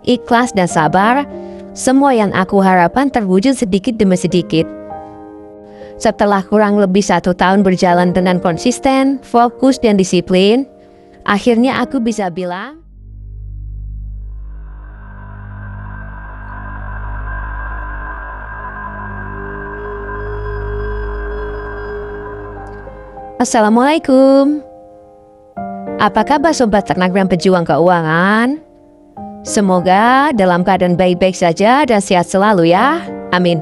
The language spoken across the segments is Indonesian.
ikhlas dan sabar, semua yang aku harapkan terwujud sedikit demi sedikit. Setelah kurang lebih 1 tahun berjalan dengan konsisten, fokus, dan disiplin, akhirnya aku bisa bilang, Assalamualaikum. Apa kabar sobat ternak dan pejuang keuangan? Semoga dalam keadaan baik-baik saja dan sehat selalu ya. Amin.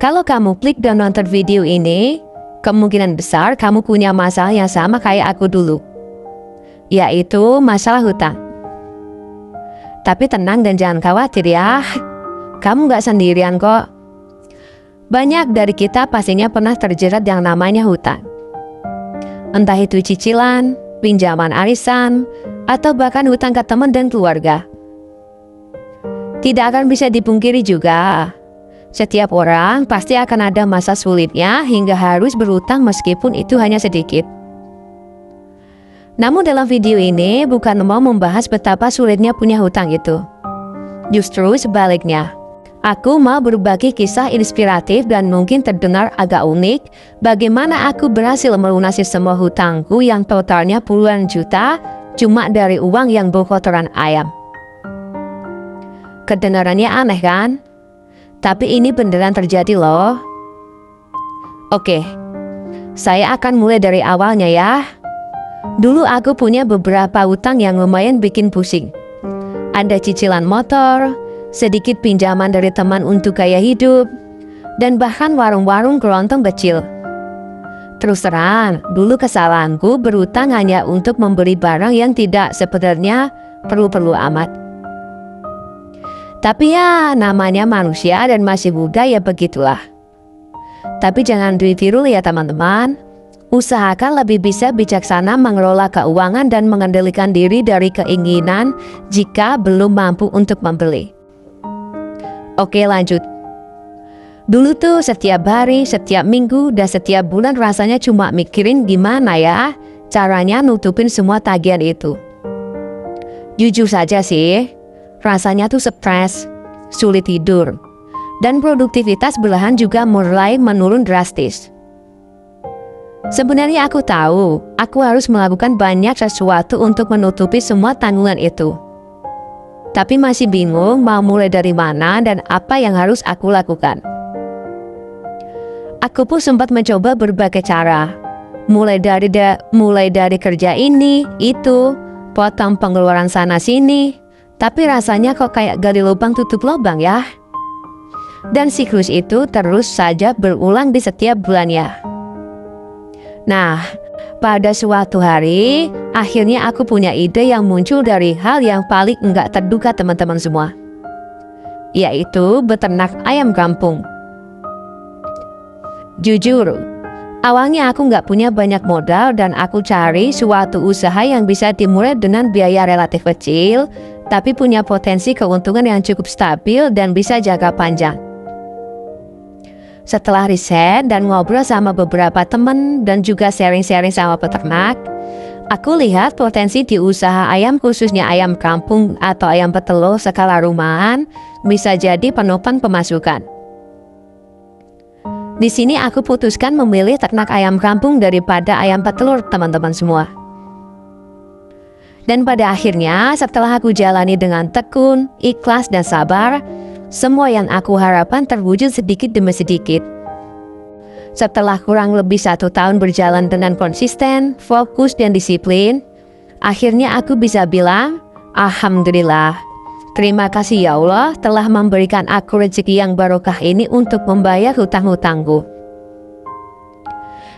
Kalau kamu klik dan nonton video ini, kemungkinan besar kamu punya masalah yang sama kayak aku dulu, yaitu masalah hutang. Tapi tenang dan jangan khawatir ya, kamu gak sendirian kok. Banyak dari kita pastinya pernah terjerat yang namanya hutang. Entah itu cicilan, pinjaman arisan, atau bahkan hutang ke teman dan keluarga. Tidak akan bisa dipungkiri juga, setiap orang pasti akan ada masa sulitnya hingga harus berhutang meskipun itu hanya sedikit. Namun dalam video ini bukan mau membahas betapa sulitnya punya hutang itu. Justru sebaliknya. Aku mau berbagi kisah inspiratif dan mungkin terdengar agak unik bagaimana aku berhasil melunasi semua hutangku yang totalnya puluhan juta cuma dari uang yang bau kotoran ayam. Kedengarannya aneh kan? Tapi ini beneran terjadi loh. Oke, saya akan mulai dari awalnya ya. Dulu aku punya beberapa hutang yang lumayan bikin pusing. Ada cicilan motor, sedikit pinjaman dari teman untuk gaya hidup, dan bahkan warung-warung kelontong kecil. Terus terang, dulu kesalahanku berhutang hanya untuk membeli barang yang tidak sebenarnya perlu-perlu amat. Tapi ya, namanya manusia dan masih muda ya begitulah. Tapi jangan ditiru ya teman-teman. Usahakan lebih bisa bijaksana mengelola keuangan dan mengendalikan diri dari keinginan jika belum mampu untuk membeli. Oke, lanjut. Dulu tuh setiap hari, setiap minggu, dan setiap bulan rasanya cuma mikirin gimana ya caranya nutupin semua tagihan itu. Jujur saja sih, rasanya tuh stres, sulit tidur, dan produktivitas belahan juga mulai menurun drastis. Sebenarnya aku tahu, aku harus melakukan banyak sesuatu untuk menutupi semua tanggungan itu. Tapi masih bingung mau mulai dari mana dan apa yang harus aku lakukan. Aku pun sempat mencoba berbagai cara. Mulai dari kerja ini, itu, potong pengeluaran sana sini. Tapi rasanya kok kayak gali lubang tutup lubang ya. Dan siklus itu terus saja berulang di setiap bulannya. Nah, pada suatu hari, akhirnya aku punya ide yang muncul dari hal yang paling enggak terduga teman-teman semua. Yaitu beternak ayam kampung. Jujur, awalnya aku nggak punya banyak modal dan aku cari suatu usaha yang bisa dimulai dengan biaya relatif kecil, tapi punya potensi keuntungan yang cukup stabil dan bisa jangka panjang. Setelah riset dan ngobrol sama beberapa teman dan juga sharing-sharing sama peternak, aku lihat potensi di usaha ayam khususnya ayam kampung atau ayam petelur skala rumahan bisa jadi penopang pemasukan. Di sini aku putuskan memilih ternak ayam kampung daripada ayam petelur teman-teman semua. Dan pada akhirnya setelah aku jalani dengan tekun, ikhlas dan sabar, semua yang aku harapkan terwujud sedikit demi sedikit. Setelah kurang lebih 1 tahun berjalan dengan konsisten, fokus, dan disiplin, akhirnya aku bisa bilang, Alhamdulillah, terima kasih ya Allah telah memberikan aku rezeki yang barokah ini untuk membayar hutang-hutangku.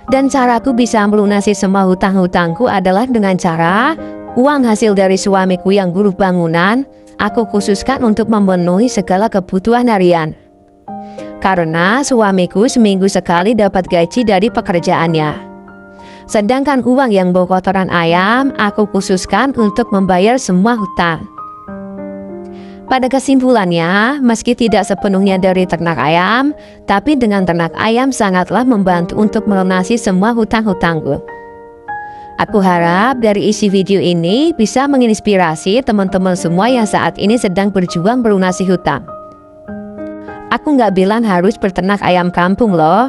Dan caraku bisa melunasi semua hutang-hutangku adalah dengan cara uang hasil dari suamiku yang buruh bangunan, aku khususkan untuk memenuhi segala kebutuhan harian. Karena suamiku seminggu sekali dapat gaji dari pekerjaannya. Sedangkan uang yang bau kotoran ayam, aku khususkan untuk membayar semua hutang. Pada kesimpulannya, meski tidak sepenuhnya dari ternak ayam, tapi dengan ternak ayam sangatlah membantu untuk melunasi semua hutang-hutangku. Aku harap dari isi video ini bisa menginspirasi teman-teman semua yang saat ini sedang berjuang melunasi hutang. Aku nggak bilang harus berternak ayam kampung loh.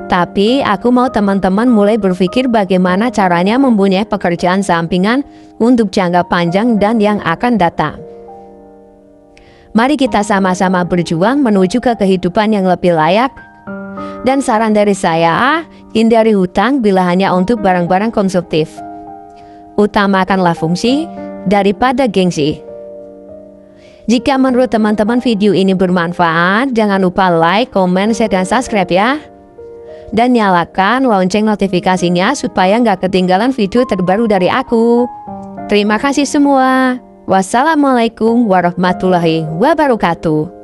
Tapi aku mau teman-teman mulai berpikir bagaimana caranya mempunyai pekerjaan sampingan untuk jangka panjang dan yang akan datang. Mari kita sama-sama berjuang menuju ke kehidupan yang lebih layak. Dan saran dari saya, hindari hutang bila hanya untuk barang-barang konsumtif. Utamakanlah fungsi daripada gengsi. Jika menurut teman-teman video ini bermanfaat, jangan lupa like, komen, share, dan subscribe ya. Dan nyalakan lonceng notifikasinya supaya nggak ketinggalan video terbaru dari aku. Terima kasih semua. Wassalamualaikum warahmatullahi wabarakatuh.